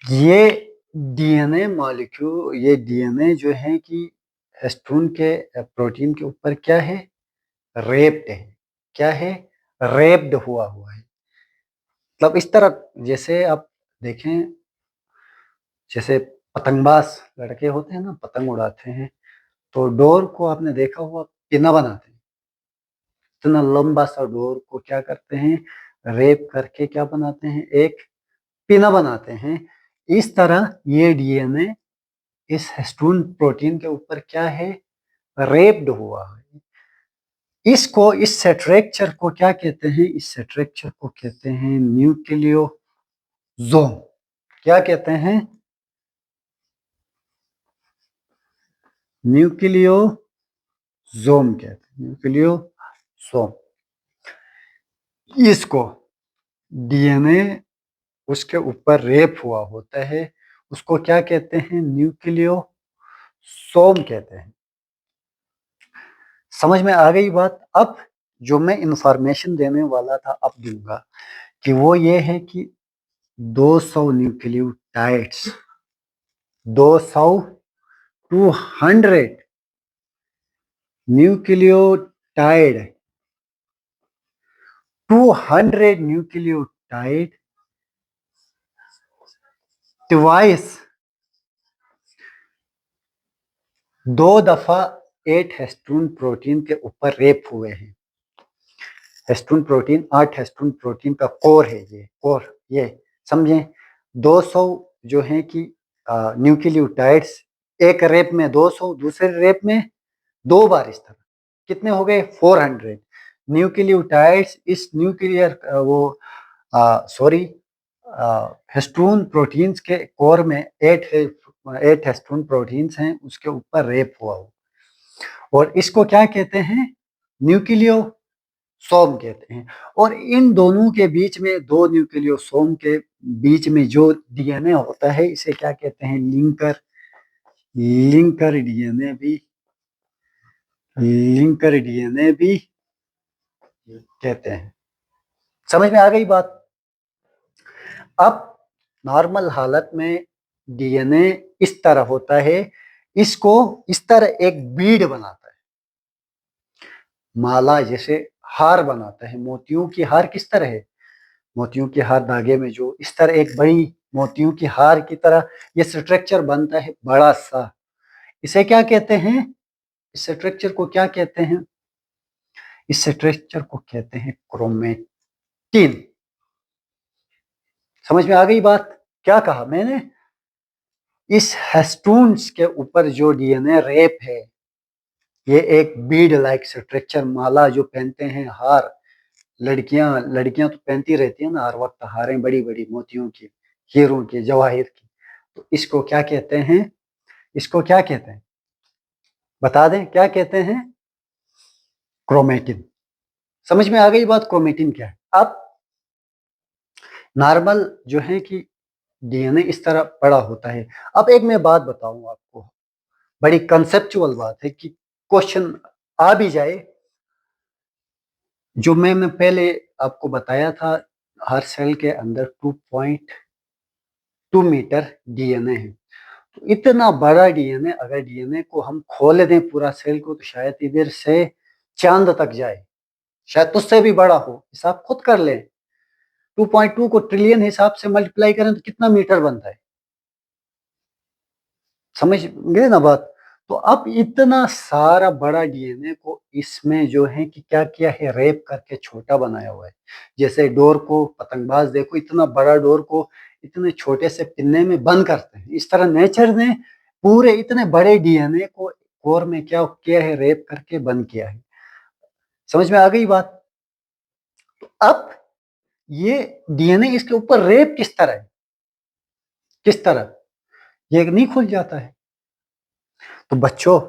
ये डीएनए मॉलिक्यूल, ये डीएनए जो है कि हिस्टोन के प्रोटीन के ऊपर क्या है, रेप्ड है। क्या है, रेप्ड हुआ है। मतलब इस तरह, जैसे आप देखें, जैसे पतंगबाज लड़के होते हैं ना, पतंग उड़ाते हैं, तो डोर को आपने देखा हुआ पिना बनाते हैं। इतना लंबा सा डोर को क्या करते हैं, रेप करके क्या बनाते हैं, एक पिना बनाते हैं। इस तरह ये डीएनए इस हिस्टोन प्रोटीन के ऊपर क्या है, रेप्ड हुआ है। इसको, इस स्ट्रक्चर को क्या कहते हैं, इस स्ट्रक्चर को कहते हैं न्यूक्लियोसोम। क्या कहते हैं, न्यूक्लियोसोम कहते हैं, न्यूक्लियोसोम। इसको डीएनए उसके ऊपर रेप हुआ होता है, उसको क्या कहते हैं, न्यूक्लियोसोम कहते हैं। समझ में आ गई बात। अब जो मैं इंफॉर्मेशन देने वाला था अब दूंगा, कि वो ये है कि 200 न्यूक्लियोटाइड्स, 200, 200 न्यूक्लियोटाइड, 200 न्यूक्लियोटाइड ट्वाइस, 2 दफा 8 हिस्टोन प्रोटीन के ऊपर रेप हुए हैं। हिस्टोन प्रोटीन 8 हिस्टोन प्रोटीन का कोर है, ये कोर, ये समझें। 200 जो है कि न्यूक्लियोटाइड्स, एक रेप में 200, दूसरे रेप में 2 बार, इस तरह कितने हो गए 400 न्यूक्लियोटाइड्स। इस न्यूक्लियर वो सॉरी हिस्टोन प्रोटीन्स के कोर में 8 हिस्टोन प्रोटीन्स हैं, उसके ऊपर रेप हुआ हो, और इसको क्या कहते हैं, न्यूक्लियोसोम कहते हैं। और इन दोनों के बीच में, दो न्यूक्लियोसोम के बीच में जो डीएनए होता है, इसे क्या कहते हैं, लिंकर। लिंकर डीएनए भी, लिंकर डीएनए भी कहते हैं। समझ में आ गई बात। अब नॉर्मल हालत में डीएनए इस तरह होता है, इसको इस तरह एक बीड बनाता है, माला जैसे हार बनाता है। मोतियों की हार किस तरह है, मोतियों की हार धागे में जो इस तरह एक बड़ी मोतियों की हार की तरह ये स्ट्रक्चर बनता है, बड़ा सा। इसे क्या कहते हैं, इस स्ट्रक्चर को क्या कहते हैं, इस स्ट्रक्चर को कहते हैं क्रोमेटिन। समझ में आ गई बात। क्या कहा मैंने, इस हिस्टोन्स के ऊपर जो डीएनए रेप है, ये एक बीड लाइक स्ट्रक्चर, माला जो पहनते हैं, हार, लड़कियां तो पहनती रहती है ना हर वक्त हारें, बड़ी बड़ी मोतियों की, हीरों की, जवाहिर की। तो इसको क्या कहते हैं, इसको क्या कहते हैं, बता दें क्या कहते हैं, क्रोमेटिन। समझ में आ गई बात, क्रोमेटिन क्या है। अब नॉर्मल जो है कि डीएनए इस तरह बड़ा होता है। अब एक मैं बात बताऊं आपको, बड़ी कंसेप्चुअल बात है कि क्वेश्चन आ भी जाए। जो मैं पहले आपको बताया था, हर सेल के अंदर 2.2 मीटर डीएनए है। तो इतना बड़ा डीएनए, अगर डीएनए को हम खोल दें पूरा सेल को, तो शायद इधर से चांद तक जाए, शायद उससे भी बड़ा हो। हिसाब खुद कर लें, 2.2 को ट्रिलियन हिसाब से मल्टीप्लाई करें तो कितना मीटर बनता है, समझ गए ना बात। तो अब इतना सारा बड़ा डीएनए को इसमें जो है कि क्या किया है, रेप करके छोटा बनाया हुआ है। जैसे डोर को पतंगबाज देखो, इतना बड़ा डोर को इतने छोटे से पिन्ने में बंद करते हैं, इस तरह नेचर ने पूरे इतने बड़े डीएनए को कोर में क्या किया है, रेप करके बंद किया है। समझ में आ गई बात। तो अब ये डीएनए इसके ऊपर रेप किस तरह है, किस तरह, ये नहीं खुल जाता है। तो बच्चों,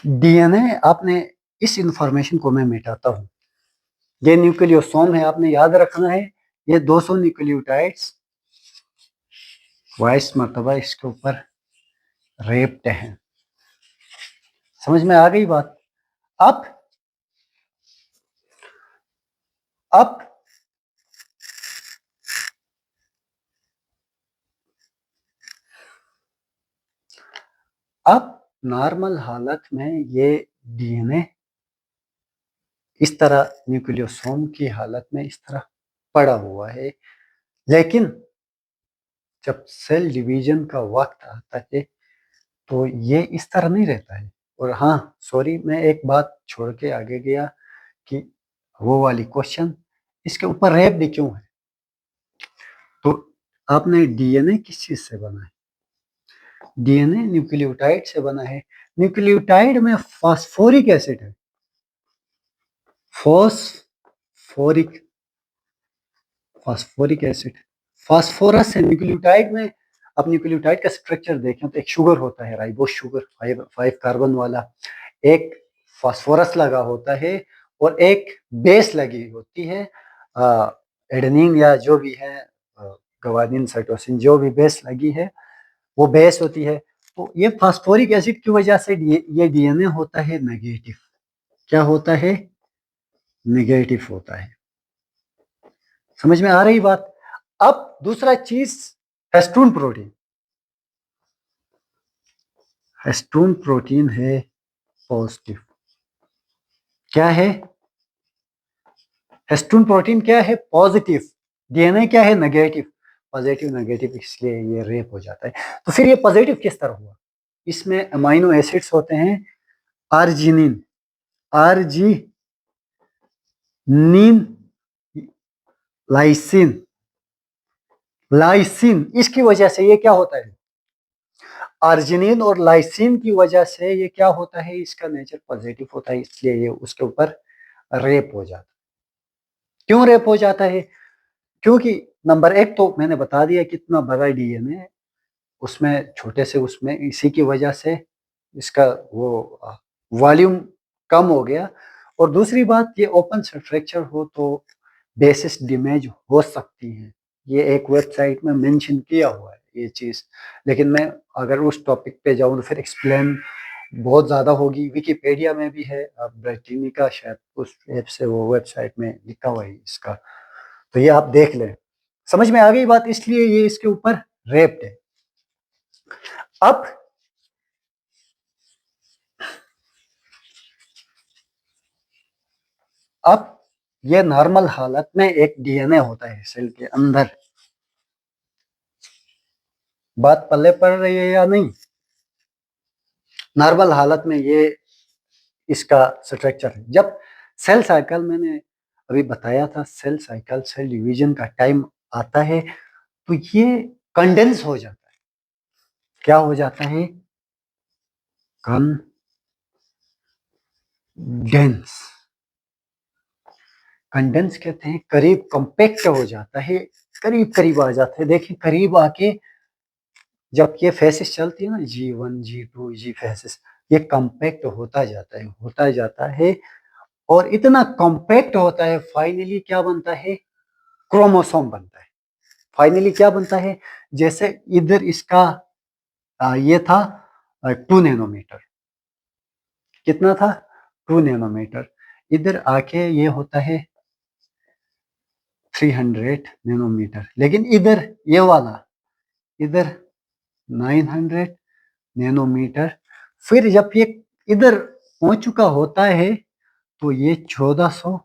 डीएनए, आपने इस इंफॉर्मेशन को मैं मिटाता हूं, ये न्यूक्लियोसोम है, आपने याद रखना है, ये 200 न्यूक्लियोटाइड्स 22 मरतबा इसके ऊपर रेप्ड हैं। समझ में आ गई बात। अब अब अब नॉर्मल हालत में ये डीएनए इस तरह न्यूक्लियोसोम की हालत में इस तरह पड़ा हुआ है, लेकिन जब सेल डिवीजन का वक्त आता है तो ये इस तरह नहीं रहता है। और हाँ सॉरी, मैं एक बात छोड़ के आगे गया कि वो वाली क्वेश्चन, इसके ऊपर रेप भी क्यों है। तो आपने डीएनए किस चीज से बना है, डीएनए न्यूक्लियोटाइड से बना है। न्यूक्लियोटाइड में फास्फोरिक एसिड है, फॉस्फोरिक, फास्फोरिक एसिड, फास्फोरस है न्यूक्लियोटाइड में। अब न्यूक्लियोटाइड का स्ट्रक्चर देखें तो एक शुगर होता है, राइबोस शुगर, 5 कार्बन वाला, एक फास्फोरस लगा होता है, और एक बेस लगी होती है, एडेनिन या जो भी है, गवानीन, साइटोसिन, जो भी बेस लगी है वो बेस होती है। तो ये फास्फोरिक एसिड की वजह से ये डीएनए होता है नेगेटिव। क्या होता है, नेगेटिव होता है। समझ में आ रही बात। अब दूसरा चीज, हिस्टोन प्रोटीन। हिस्टोन प्रोटीन है पॉजिटिव। क्या है, हिस्टोन प्रोटीन क्या है, पॉजिटिव। डीएनए क्या है, नेगेटिव। पॉजिटिव नेगेटिव, इसलिए ये रेप हो जाता है। तो फिर ये पॉजिटिव किस तरह हुआ, इसमें अमाइनो एसिड्स होते हैं, आर्जिनिन, आरजी नीन, लाइसिन, लाइसिन, इसकी वजह से ये क्या होता है, आर्जिनिन और लाइसिन की वजह से ये क्या होता है, इसका नेचर पॉजिटिव होता है, इसलिए ये उसके ऊपर रेप हो जाता है। क्यों रेप हो जाता है? क्योंकि नंबर एक तो मैंने बता दिया कितना बड़ा डीएनए, उसमें छोटे से उसमें इसी की वजह से इसका वो वॉल्यूम कम हो गया। और दूसरी बात, ये ओपन स्ट्रक्चर हो तो बेसिस डैमेज हो सकती है, ये एक वेबसाइट में मेंशन किया हुआ है ये चीज़। लेकिन मैं अगर उस टॉपिक पे जाऊँ तो फिर एक्सप्लेन बहुत ज़्यादा होगी। विकिपीडिया में भी है, ब्रिटानिका शायद उस ऐप से वो वेबसाइट में लिखा हुआ है इसका, तो ये आप देख लें। समझ में आ गई बात, इसलिए ये इसके ऊपर रेप्ड है। अब अब ये नॉर्मल हालत में एक डीएनए होता है सेल के अंदर, बात पल्ले पड़ रही है या नहीं? नॉर्मल हालत में ये इसका स्ट्रक्चर है। जब सेल साइकिल, मैंने अभी बताया था, सेल साइकिल सेल डिवीजन का टाइम आता है तो ये कंडेंस हो जाता है। क्या हो जाता है? कंडेंस। कंडेंस कहते हैं करीब कंपैक्ट हो जाता है, करीब करीब आ जाता है। देखिए करीब आके जब ये फेसेस चलती है ना, G1 G2 जी फेसेस, ये कंपैक्ट होता जाता है और इतना कंपैक्ट होता है, फाइनली क्या बनता है? क्रोमोसोम बनता है। फाइनली क्या बनता है? जैसे इधर इसका ये था 2 नैनोमीटर, कितना था? 2 नैनोमीटर। इधर आके ये होता है 300 नैनोमीटर, लेकिन इधर ये वाला, इधर 900 नैनोमीटर। फिर जब ये इधर पहुंच चुका होता है तो ये 1400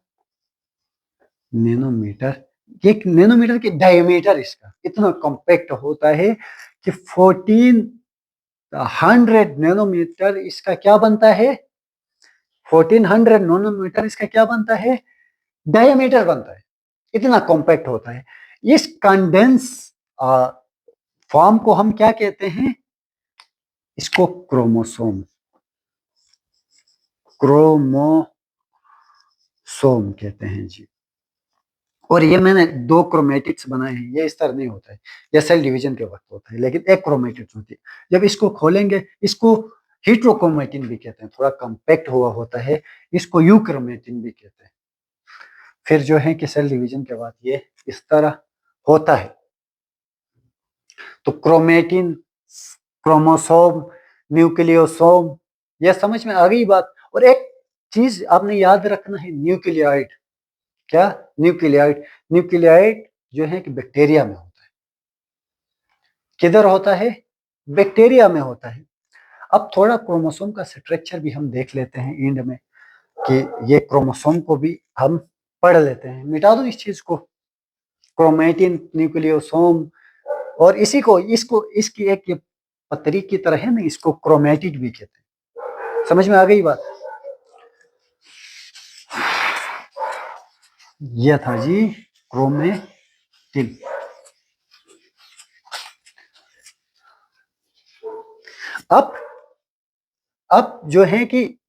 नैनोमीटर, एक नैनोमीटर के डायमीटर इसका इतना कॉम्पैक्ट होता है कि 1400 नैनोमीटर इसका क्या बनता है? 1400 नैनोमीटर इसका क्या बनता है? डायमीटर बनता है। इतना कॉम्पैक्ट होता है। इस कंडेंस फॉर्म को हम क्या कहते हैं? इसको क्रोमोसोम, क्रोमोसोम कहते हैं जी। और ये मैंने 2 क्रोमेटिड्स बनाए हैं, ये इस तरह नहीं होता है, ये सेल डिवीजन के वक्त होता है, लेकिन एक क्रोमेटिड्स होती है। जब इसको खोलेंगे, इसको हीट्रोक्रोमेटिन भी कहते हैं, थोड़ा कम्पैक्ट हुआ होता है, इसको यूक्रोमेटिन भी कहते हैं। फिर जो है कि सेल डिवीजन के बाद ये इस तरह होता है। तो क्रोमेटिन, क्रोमोसोम, न्यूक्लियोसोम, यह समझ में आ गई बात। और एक चीज आपने याद रखना है, न्यूक्लियाइड। क्या? न्यूक्लियाइड। न्यूक्लियाइड जो है कि बैक्टीरिया में होता है। किधर होता है? बैक्टीरिया में होता है। अब थोड़ा क्रोमोसोम का स्ट्रक्चर भी हम देख लेते हैं एंड में, कि ये क्रोमोसोम को भी हम पढ़ लेते हैं। मिटा दो इस चीज को, क्रोमेटिन, न्यूक्लियोसोम, और इसी को, इसको, इसकी एक ये पतरी की तरह है ना, इसको क्रोमेटिड भी कहते हैं। समझ में आ गई बात? यह था जी क्रोमेटिन। अब अब जो है कि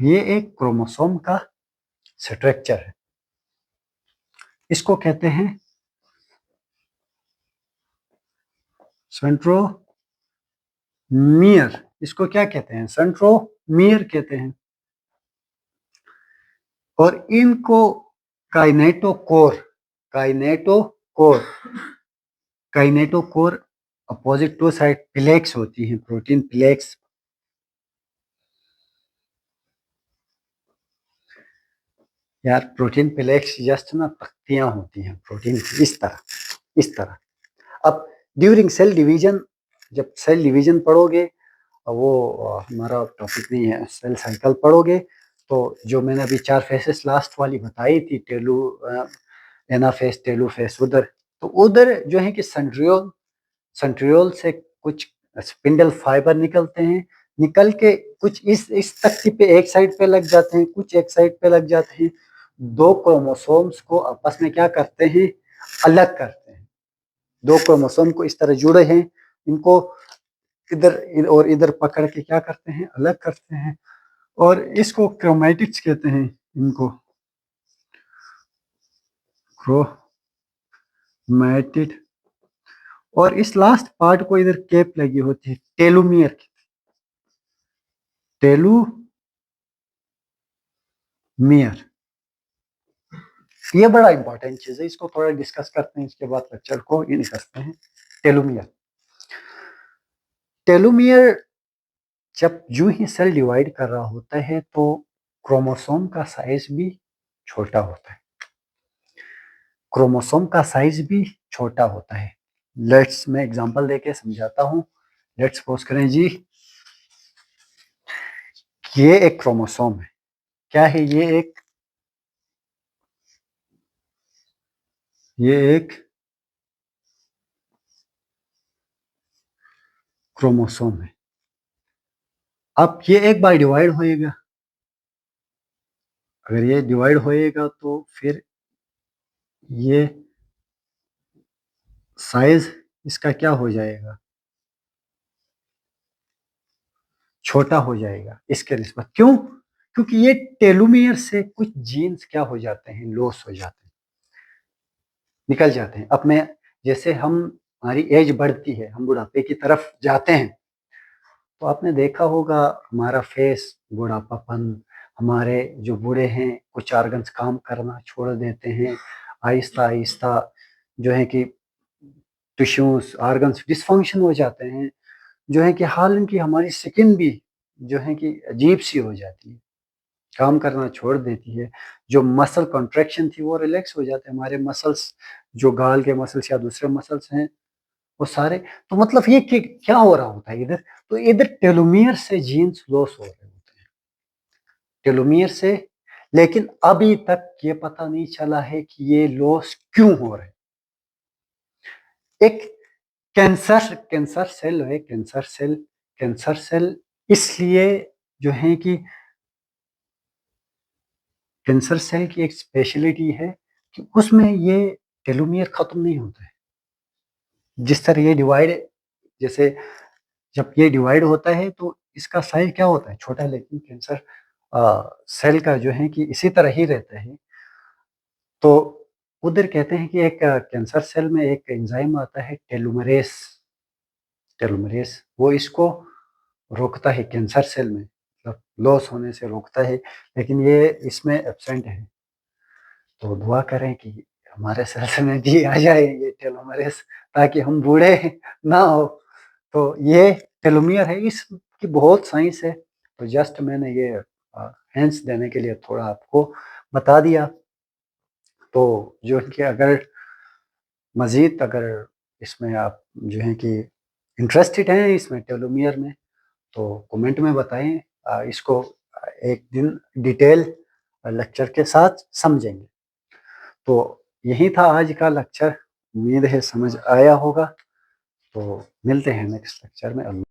ये एक क्रोमोसोम का स्ट्रक्चर है। इसको कहते हैं सेंट्रोमियर। इसको क्या कहते हैं? सेंट्रोमियर कहते हैं। और इनको kinetochore, kinetochore, kinetochore opposite to side plaques होती हैं, प्रोटीन प्लेक्स। यार प्रोटीन प्लेक्स जस्ट ना तख्तियां होती हैं प्रोटीन की, इस तरह। अब ड्यूरिंग सेल डिवीजन, जब सेल डिवीजन पढ़ोगे, वो हमारा टॉपिक नहीं है, सेल साइकिल पढ़ोगे, तो जो मैंने अभी 4 फेसेस लास्ट वाली बताई थी, एनाफेस, टेलोफेस, उधर, तो उधर जो है कि सेंट्रियोल से कुछ स्पिंडल फाइबर निकलते हैं, निकल के कुछ इस तख्ती पे एक साइड पे लग जाते हैं, कुछ एक साइड पे लग जाते हैं। 2 क्रोमोसोम्स को आपस में क्या करते हैं, अलग करते हैं। 2 क्रोमोसोम को इस तरह जुड़े हैं, इनको इधर और इधर पकड़ के क्या करते हैं, अलग करते हैं, और इसको क्रोमैटिड्स कहते हैं, इनको क्रोमैटिड। और इस लास्ट पार्ट को इधर कैप लगी होती है, टेलोमियर की, टेलोमियर। ये बड़ा इंपॉर्टेंट चीज है, इसको थोड़ा डिस्कस करते हैं, इसके बाद लेक्चर को इन करते हैं। टेलोमियर, टेलोमियर जब यूं ही सेल डिवाइड कर रहा होता है तो क्रोमोसोम का साइज भी छोटा होता है, क्रोमोसोम का साइज भी छोटा होता है। लेट्स मैं एग्जांपल देके समझाता हूं। लेट्स सपोज करें जी, ये एक क्रोमोसोम है। क्या है ये एक क्रोमोसोम है। अब ये एक बार डिवाइड होएगा, अगर ये डिवाइड होएगा तो फिर ये साइज इसका क्या हो जाएगा, छोटा हो जाएगा इसके निस्बत। क्यों? क्योंकि ये टेलोमियर से कुछ जीन्स क्या हो जाते हैं, लॉस हो जाते हैं, निकल जाते हैं। अब मैं, जैसे हमारी एज बढ़ती है, हम बुढ़ापे की तरफ जाते हैं, तो आपने देखा होगा हमारा फेस, बुढ़ापापन, हमारे जो बूढ़े हैं कुछ ऑर्गन्स काम करना छोड़ देते हैं, आहिस्ता आहिस्ता जो है कि टिश्यूज, ऑर्गन्स डिसफंक्शन हो जाते हैं, जो है कि हालांकि हमारी स्किन भी जो है कि अजीब सी हो जाती है, काम करना छोड़ देती है। जो मसल कॉन्ट्रैक्शन थी वो रिलैक्स हो जाते हैं, हमारे मसल्स, जो गाल के मसल्स या दूसरे मसल्स हैं वो सारे। तो मतलब ये क्या हो रहा होता है इधर, तो इधर टेलोमियर से जीन्स लॉस हो रहे होते हैं, टेलोमियर से। लेकिन अभी तक ये पता नहीं चला है कि ये लॉस क्यों हो रहे हैं। एक कैंसर सेल है, कैंसर सेल इसलिए जो है कि कैंसर सेल की एक स्पेशलिटी है कि उसमें ये टेलोमियर खत्म नहीं होता है। जिस तरह ये डिवाइड, जैसे जब ये डिवाइड होता है तो इसका साइज क्या होता है, छोटा, लेकिन कैंसर सेल का जो है कि इसी तरह ही रहता है। तो उधर कहते हैं कि एक कैंसर सेल में एक एंजाइम आता है टेलोमरेस, टेलोमरेस वो इसको रोकता है कैंसर सेल में, मतलब लॉस होने से रोकता है, लेकिन ये इसमें एब्सेंट है। तो दुआ करें कि हमारे सेल्स में भी आ जाए ये टेलोमरेस, ताकि हम बूढ़े ना हो। तो ये टेलोमियर है, इसकी बहुत साइंस है, तो जस्ट मैंने ये हिंट्स देने के लिए थोड़ा आपको बता दिया। तो जो है कि अगर मज़ीद अगर इसमें आप जो है कि इंटरेस्टेड हैं इसमें टेलोमियर में, तो कमेंट में बताएं, इसको एक दिन डिटेल लेक्चर के साथ समझेंगे। तो यही था आज का लेक्चर, उम्मीद है समझ आया होगा। तो मिलते हैं नेक्स्ट लेक्चर में।